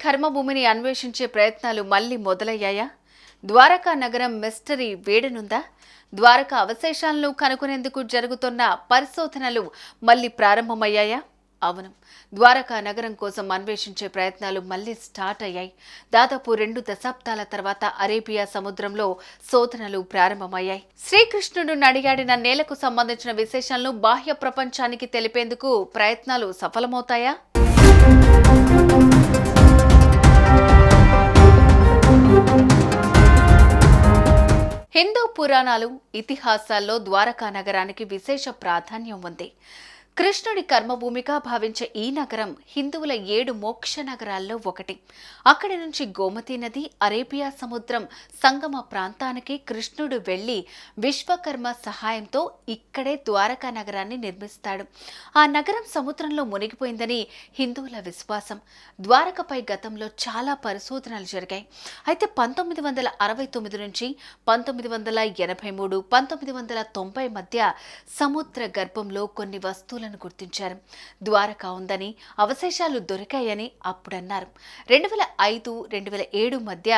కర్మభూమిని అన్వేషించే ప్రయత్నాలు మళ్లీ మొదలయ్యాయా? ద్వారకా నగరం మిస్టరీ వేడనుందా? ద్వారకా అవశేషాలను కనుగొనేందుకు జరుగుతున్న పరిశోధనలు మళ్లీ ప్రారంభమయ్యాయా? అవును, ద్వారకా నగరం కోసం అన్వేషించే ప్రయత్నాలు మళ్లీ స్టార్ట్ అయ్యాయి. దాదాపు 2 దశాబ్దాల తర్వాత అరేబియా సముద్రంలో శోధనలు ప్రారంభమయ్యాయి. శ్రీకృష్ణుడు నడియాడిన నేలకు సంబంధించిన విశేషాలను బాహ్య ప్రపంచానికి తెలిపేందుకు ప్రయత్నాలు సఫలమవుతాయా? హిందూ పురాణాలు, ఇతిహాసాల్లో ద్వారకా నగరానికి విశేష ప్రాధాన్యం ఉంది. కృష్ణుడి కర్మభూమిగా భావించే ఈ నగరం హిందువుల 7 మోక్ష నగరాల్లో ఒకటి. అక్కడి నుంచి గోమతీ నది, అరేబియా సముద్రం సంగమ ప్రాంతానికి కృష్ణుడు వెళ్లి విశ్వకర్మ సహాయంతో ఇక్కడే ద్వారకా నగరాన్ని నిర్మిస్తాడు. ఆ నగరం సముద్రంలో మునిగిపోయిందని హిందువుల విశ్వాసం. ద్వారకపై గతంలో చాలా పరిశోధనలు జరిగాయి. అయితే 1969 నుంచి 1983, 1990 మధ్య సముద్ర గర్భంలో కొన్ని వస్తువులు గుర్తించారు. ద్వారకా ఉందని, అవశేషాలు దొరికాయని అప్పుడన్నారు. 2005, 2007 మధ్య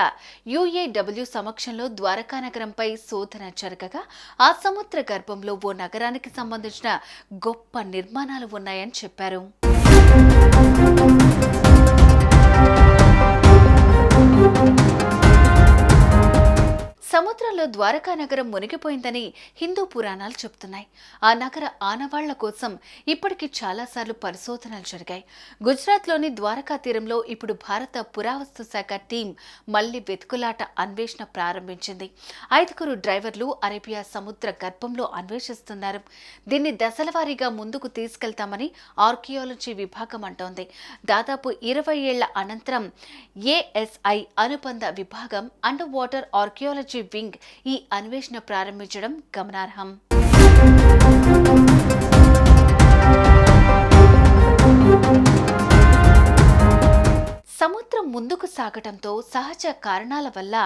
UAW సమక్షంలో ద్వారకా నగరంపై శోధన జరగగా ఆ సముద్ర గర్భంలో ఓ నగరానికి సంబంధించిన గొప్ప నిర్మాణాలు ఉన్నాయని చెప్పారు. సముద్రంలో ద్వారకా నగరం మునిగిపోయిందని హిందూ పురాణాలు చెబుతున్నాయి. ఆ నగర ఆనవాళ్ల కోసం ఇప్పటికీ చాలాసార్లు పరిశోధనలు జరిగాయి. గుజరాత్లోని ద్వారకా తీరంలో ఇప్పుడు భారత పురావస్తు శాఖ టీం మళ్లీ వెతుకులాట అన్వేషణ ప్రారంభించింది. 5 డ్రైవర్లు అరేబియా సముద్ర గర్భంలో అన్వేషిస్తున్నారు. దీన్ని దశలవారీగా ముందుకు తీసుకెళ్తామని ఆర్కియాలజీ విభాగం అంటోంది. దాదాపు 20 ఏళ్ల అనంతరం ASI అనుబంధ విభాగం అండర్ వాటర్ ఆర్కియాలజీ వింగ్ ఈ అన్వేషణ ప్రారంభించడం గమనార్హం. సముద్రం ముందుకు సాగటంతో సహజ కారణాల వల్ల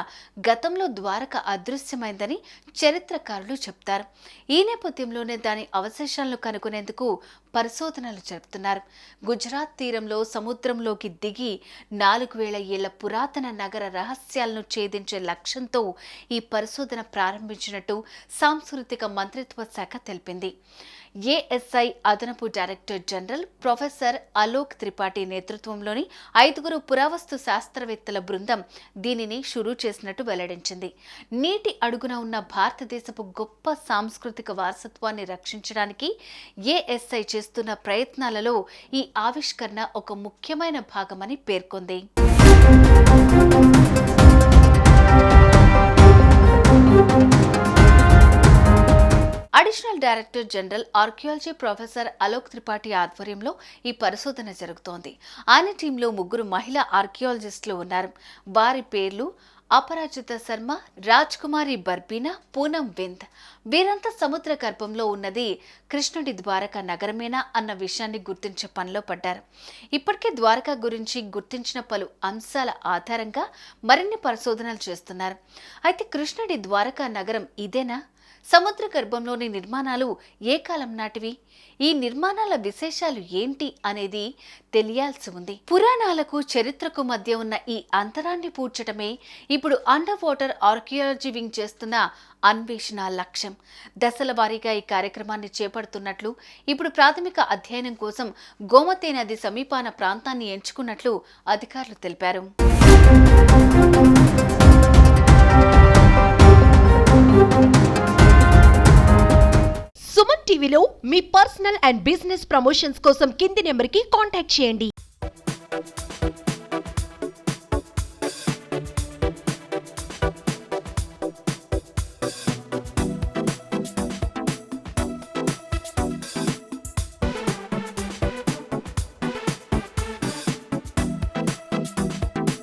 గతంలో ద్వారక అదృశ్యమైందని చరిత్రకారులు చెప్తారు. ఈ నేపథ్యంలోనే దాని అవశేషాలను కనుగొనేందుకు పరిశోధనలు జరుపుతున్నారు. గుజరాత్ తీరంలో సముద్రంలోకి దిగి 4000 ఏళ్ల పురాతన నగర రహస్యాలను ఛేదించే లక్ష్యంతో ఈ పరిశోధన ప్రారంభించినట్టు సాంస్కృతిక మంత్రిత్వ శాఖ తెలిపింది. ASI అదనపు director general professor Alok Tripathi నేతృత్వంలోని 5 పురావస్తు శాస్త్రవేత్తల బృందం దీనిని షురూ చేసినట్టు వెల్లడించింది. నీటి అడుగున ఉన్న భారతదేశపు గొప్ప సాంస్కృతిక వారసత్వాన్ని రక్షించడానికి ASI చేస్తున్న ప్రయత్నాలలో ఈ ఆవిష్కరణ ఒక ముఖ్యమైన భాగమని పేర్కొంది. Additional director general archaeology professor Alok Tripathi ఆధ్వర్యంలో ఈ పరిశోధన జరుగుతోంది. ఆయన టీంలో 3 మహిళా ఆర్కియాలజిస్టులు ఉన్నారు. వారి పేర్లు అపరాజిత శర్మ, రాజ్ కుమారి బర్బీనా, పూనం వింద్. వీరంతా సముద్ర గర్భంలో ఉన్నది కృష్ణుడి ద్వారకా నగరమేనా అన్న విషయాన్ని గుర్తించే పనిలో పడ్డారు. ఇప్పటికే ద్వారకా గురించి గుర్తించిన పలు అంశాల ఆధారంగా మరిన్ని పరిశోధనలు చేస్తున్నారు. అయితే కృష్ణుడి ద్వారకా నగరం ఇదేనా? సముద్ర గర్భంలోని నిర్మాణాలు ఏ కాలం నాటివి? ఈ నిర్మాణాల విశేషాలు ఏంటి అనేది తెలియాల్సి ఉంది. పురాణాలకు చరిత్రకు మధ్య ఉన్న ఈ అంతరాన్ని పూడ్చటమే ఇప్పుడు అండర్ వాటర్ ఆర్కియాలజీ వింగ్ చేస్తున్న అన్వేషణ లక్ష్యం. దశల వారీగా ఈ కార్యక్రమాన్ని చేపడుతున్నట్లు, ఇప్పుడు ప్రాథమిక అధ్యయనం కోసం గోమతీ నది సమీపాన ప్రాంతాన్ని ఎంచుకున్నట్లు అధికారులు తెలిపారు. సుమన్ టీవీలో మీ పర్సనల్ అండ్ బిజినెస్ ప్రమోషన్స్ కోసం కింది నెంబర్కి కాంటాక్ట్ చేయండి.